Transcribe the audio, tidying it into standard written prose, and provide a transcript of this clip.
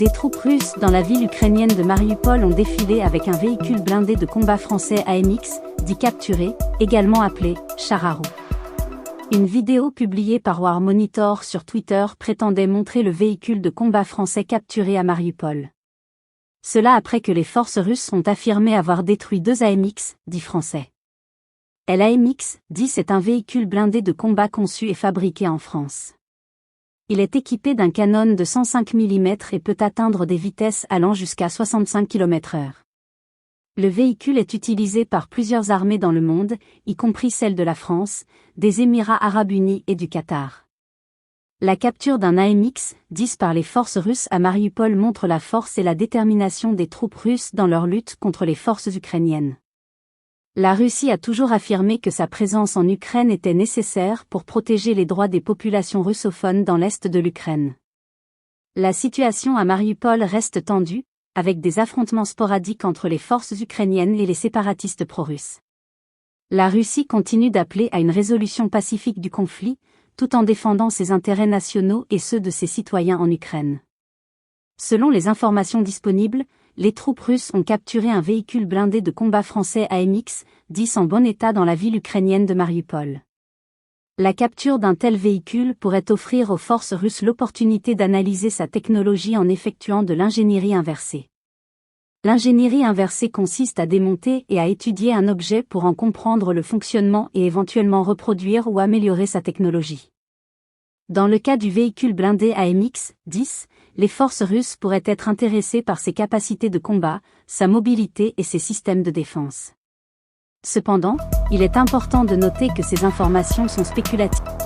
Des troupes russes dans la ville ukrainienne de Mariupol ont défilé avec un véhicule blindé de combat français AMX, dit capturé, également appelé char à roues. Une vidéo publiée par War Monitor sur Twitter prétendait montrer le véhicule de combat français capturé à Mariupol. Cela après que les forces russes ont affirmé avoir détruit 2 AMX, dit français. L'AMX-10 est un véhicule blindé de combat conçu et fabriqué en France. Il est équipé d'un canon de 105 mm et peut atteindre des vitesses allant jusqu'à 65 km/h. Le véhicule est utilisé par plusieurs armées dans le monde, y compris celle de la France, des Émirats arabes unis et du Qatar. La capture d'un AMX-10 par les forces russes à Mariupol montre la force et la détermination des troupes russes dans leur lutte contre les forces ukrainiennes. La Russie a toujours affirmé que sa présence en Ukraine était nécessaire pour protéger les droits des populations russophones dans l'est de l'Ukraine. La situation à Mariupol reste tendue, avec des affrontements sporadiques entre les forces ukrainiennes et les séparatistes pro-russes. La Russie continue d'appeler à une résolution pacifique du conflit, tout en défendant ses intérêts nationaux et ceux de ses citoyens en Ukraine. Selon les informations disponibles, les troupes russes ont capturé un véhicule blindé de combat français AMX-10 en bon état dans la ville ukrainienne de Mariupol. La capture d'un tel véhicule pourrait offrir aux forces russes l'opportunité d'analyser sa technologie en effectuant de l'ingénierie inversée. L'ingénierie inversée consiste à démonter et à étudier un objet pour en comprendre le fonctionnement et éventuellement reproduire ou améliorer sa technologie. Dans le cas du véhicule blindé AMX-10, les forces russes pourraient être intéressées par ses capacités de combat, sa mobilité et ses systèmes de défense. Cependant, il est important de noter que ces informations sont spéculatives.